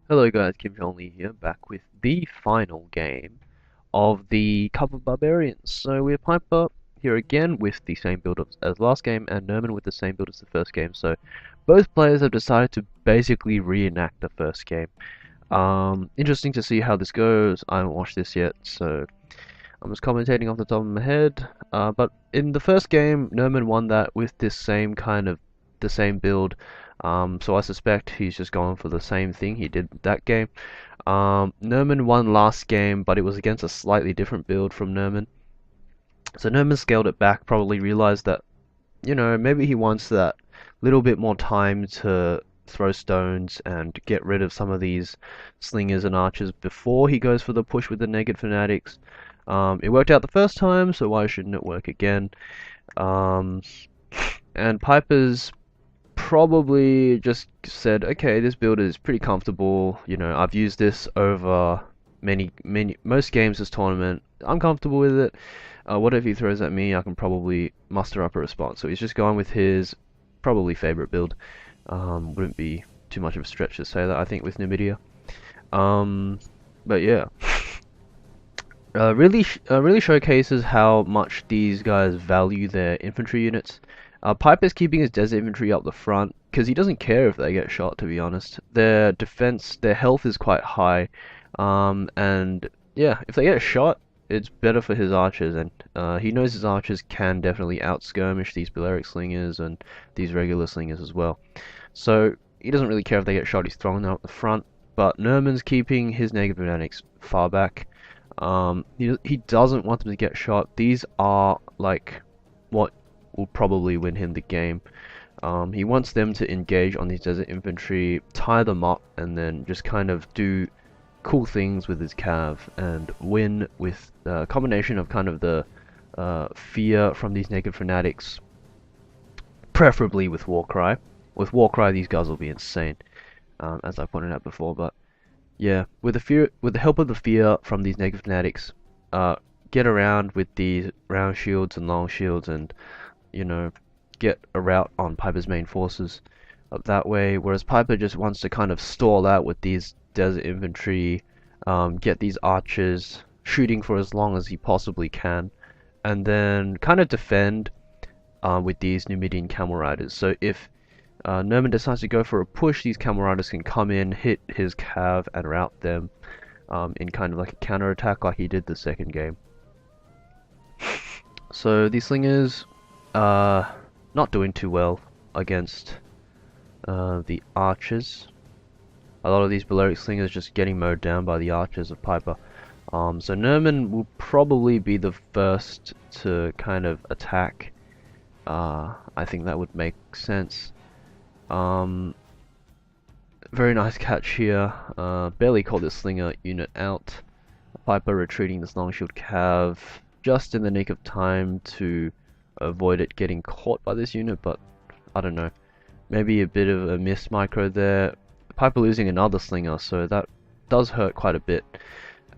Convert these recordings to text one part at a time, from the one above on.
Hello guys, Kim Lee here, back with the final game of the Cup of Barbarians. So we're Piper here again with the same build as last game, and Nermin with the same build as the first game. So both players have decided to basically reenact the first game. Interesting to see how this goes. I haven't watched this yet, so I'm just commentating off the top of my head. But in the first game, Nermin won that with this same the same build. So I suspect he's just going for the same thing he did that game. Nermin won last game, but it was against a slightly different build from Nermin. So Nermin scaled it back, probably realized that, maybe he wants that little bit more time to throw stones and get rid of some of these slingers and archers before he goes for the push with the naked fanatics. It worked out the first time, so why shouldn't it work again? Um, and Piper's probably just said, okay, this build is pretty comfortable. I've used this over most games this tournament. I'm comfortable with it. Whatever he throws at me, I can probably muster up a response. So he's just going with his probably favorite build. Wouldn't be too much of a stretch to say that, I think, with Numidia. But yeah. Really showcases how much these guys value their infantry units. Piper's keeping his desert infantry up the front because he doesn't care if they get shot, to be honest. Their defense, their health is quite high, and yeah, if they get shot, it's better for his archers, and he knows his archers can definitely out-skirmish these Balearic slingers and these regular slingers as well. So he doesn't really care if they get shot, he's throwing them up the front, but Nerman's keeping his negative fanatics far back. He doesn't want them to get shot. These are like what will probably win him the game. He wants them to engage on these desert infantry, tie them up, and then just kind of do cool things with his cav and win with a combination of kind of the fear from these naked fanatics, preferably with Warcry. With Warcry, these guys will be insane, as I pointed out before, but yeah, with the help of the fear from these negative fanatics, get around with these round shields and long shields, and get a rout on Piper's main forces up that way. Whereas Piper just wants to kind of stall out with these desert infantry, get these archers shooting for as long as he possibly can, and then kind of defend with these Numidian camel riders. So if Nermin decides to go for a push, these camel riders can come in, hit his cav, and rout them in kind of like a counter attack like he did the second game. So these slingers not doing too well against the archers. A lot of these Balearic slingers just getting mowed down by the archers of Piper. So Nermin will probably be the first to kind of attack. I think that would make sense. Very nice catch here. Barely called this slinger unit out. Piper retreating this long shield cav just in the nick of time to avoid it getting caught by this unit, but I don't know. Maybe a bit of a miss micro there. Piper losing another slinger, so that does hurt quite a bit.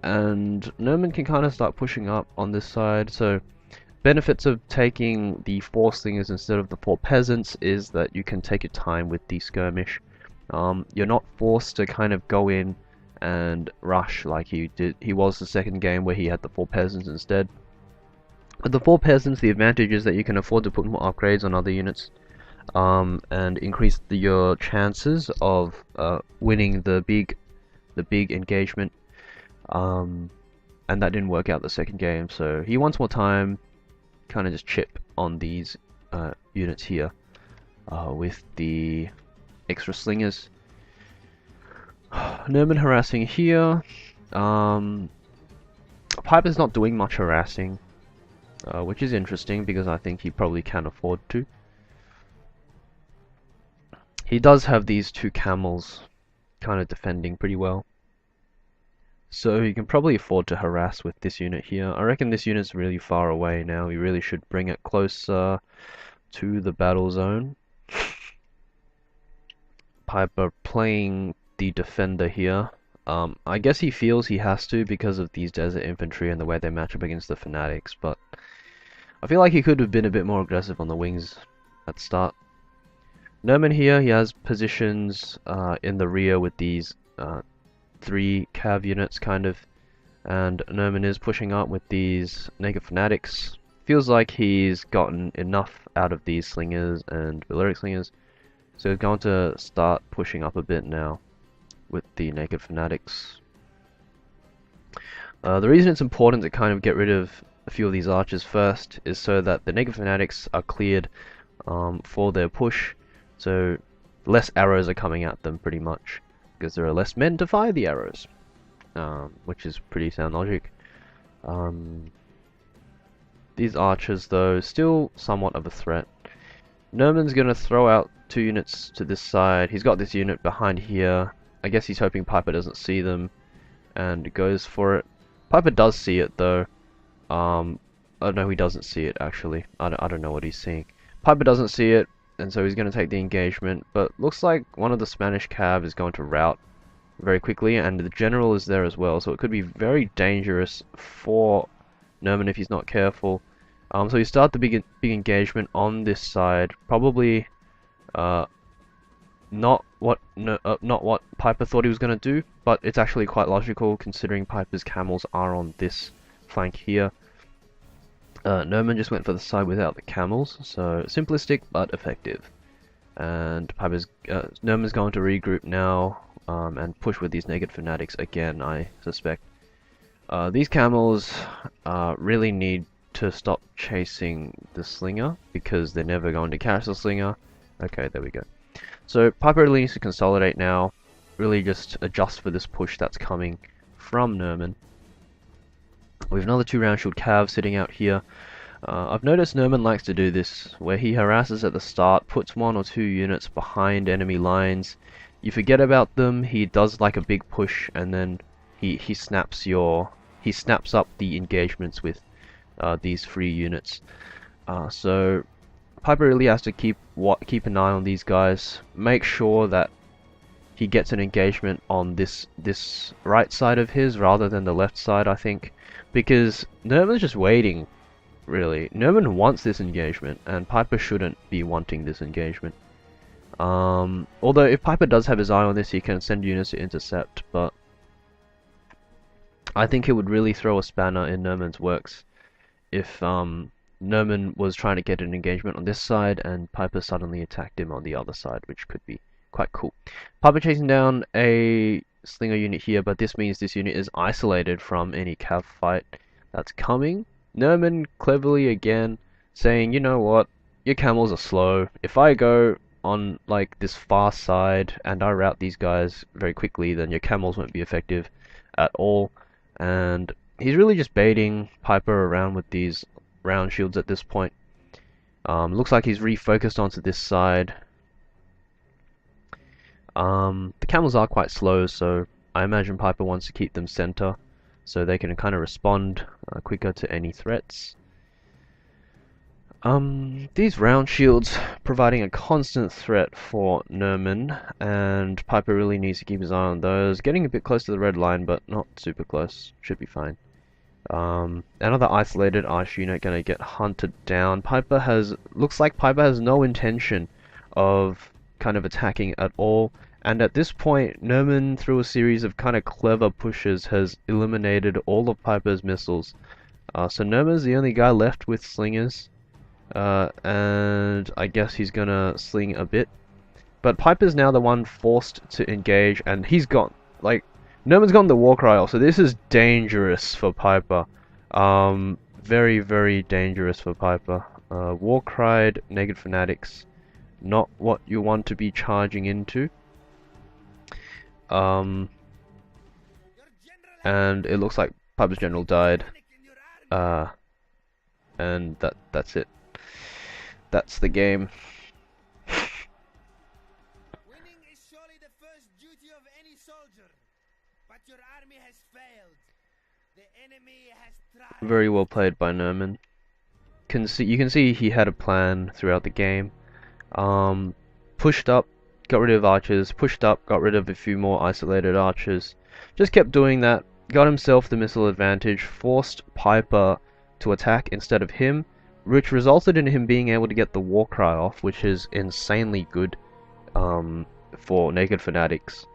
And Nermin can kind of start pushing up on this side, so benefits of taking the 4 slingers instead of the 4 peasants is that you can take your time with the skirmish. You're not forced to kind of go in and rush like he was the second game where he had the 4 peasants instead. With the 4 peasants, the advantage is that you can afford to put more upgrades on other units, and increase your chances of winning the big engagement. And that didn't work out the second game, so he wants more time. Kind of just chip on these units here with the extra slingers. Nermin harassing here. Piper's not doing much harassing, which is interesting because I think he probably can afford to. He does have these 2 camels kind of defending pretty well, so he can probably afford to harass with this unit here. I reckon this unit's really far away now. We really should bring it closer to the battle zone. Piper playing the defender here. I guess he feels he has to because of these desert infantry and the way they match up against the fanatics, but I feel like he could have been a bit more aggressive on the wings at the start. Nermin here, he has positions in the rear with these three cav units kind of, and Nermin is pushing up with these naked fanatics. Feels like he's gotten enough out of these slingers and Balearic slingers, so he's going to start pushing up a bit now with the naked fanatics. The reason it's important to kind of get rid of a few of these archers first is so that the naked fanatics are cleared for their push, so less arrows are coming at them pretty much, because there are less men to fire the arrows, which is pretty sound logic. These archers though, still somewhat of a threat. Nerman's gonna throw out 2 units to this side. He's got this unit behind here. I guess he's hoping Piper doesn't see them and goes for it. Piper does see it though. Oh no, he doesn't see it actually. I don't know what he's seeing. Piper doesn't see it, and so he's going to take the engagement, but looks like one of the Spanish cav is going to rout very quickly, and the general is there as well, so it could be very dangerous for Nermin if he's not careful. So you start the big engagement on this side, probably not what Piper thought he was going to do, but it's actually quite logical considering Piper's camels are on this flank here. Nermin just went for the side without the camels, so simplistic but effective. And Nermin's going to regroup now and push with these naked fanatics again, I suspect. These camels really need to stop chasing the slinger because they're never going to catch the slinger. Okay, there we go. So Piper really needs to consolidate now, really just adjust for this push that's coming from Nermin. We have another 2 round shield cav sitting out here. I've noticed Nermin likes to do this, where he harasses at the start, puts 1 or 2 units behind enemy lines. You forget about them, he does like a big push, and then he snaps up the engagements with these free units. So Piper really has to keep an eye on these guys, make sure that he gets an engagement on this right side of his rather than the left side, I think, because Nermin's just waiting, really. Nermin wants this engagement, and Piper shouldn't be wanting this engagement. Although if Piper does have his eye on this, he can send units to intercept, but I think it would really throw a spanner in Nermin's works if Nermin was trying to get an engagement on this side and Piper suddenly attacked him on the other side, which could be quite cool. Piper chasing down a slinger unit here, but this means this unit is isolated from any cav fight that's coming. Nermin cleverly again saying, you know what, your camels are slow. If I go on like this far side and I rout these guys very quickly, then your camels won't be effective at all. And he's really just baiting Piper around with these round shields at this point. Looks like he's refocused onto this side. The camels are quite slow, so I imagine Piper wants to keep them center so they can kind of respond quicker to any threats. These round shields providing a constant threat for Nermin, and Piper really needs to keep his eye on those. Getting a bit close to the red line, but not super close. Should be fine. Another isolated arch unit gonna get hunted down. Looks like Piper has no intention of kind of attacking at all, and at this point Nermin, through a series of kind of clever pushes, has eliminated all of Piper's missiles. So Nermin's the only guy left with slingers, and I guess he's gonna sling a bit, but Piper's now the one forced to engage, and he's got, like, Nermin's gotten the war cry off, so this is dangerous for Piper. Very, very dangerous for Piper. War cried naked fanatics, not what you want to be charging into. And it looks like Piper's general died. And that's it. That's the game. Winning is surely the first duty of any soldier, but your army has failed. The enemy has tried. Very well played by Nermin. You can see he had a plan throughout the game. Pushed up, got rid of archers, pushed up, got rid of a few more isolated archers. Just kept doing that, got himself the missile advantage, forced Piper to attack instead of him, which resulted in him being able to get the war cry off, which is insanely good for naked fanatics.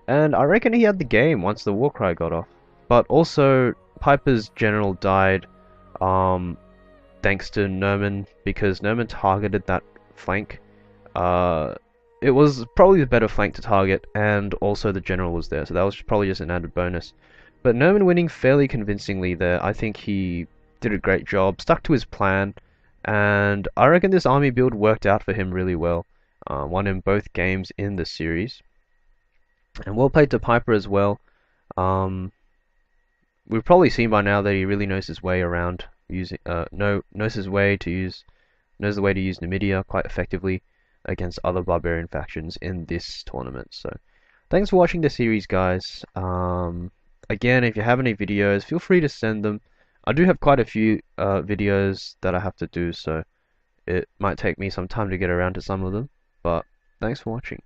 And I reckon he had the game once the war cry got off. But also, Piper's general died um, thanks to Nermin, because Nermin targeted that flank. Uh, it was probably the better flank to target, and also the general was there, so that was probably just an added bonus. But Nermin winning fairly convincingly there, I think he did a great job, stuck to his plan, and I reckon this army build worked out for him really well. Won him both games in the series. And well played to Piper as well. Um, we've probably seen by now that he really knows his way around using knows his way to use knows the way to use Numidia quite effectively against other barbarian factions in this tournament. So thanks for watching the series, guys. Again, if you have any videos, feel free to send them. I do have quite a few videos that I have to do, so it might take me some time to get around to some of them. But thanks for watching.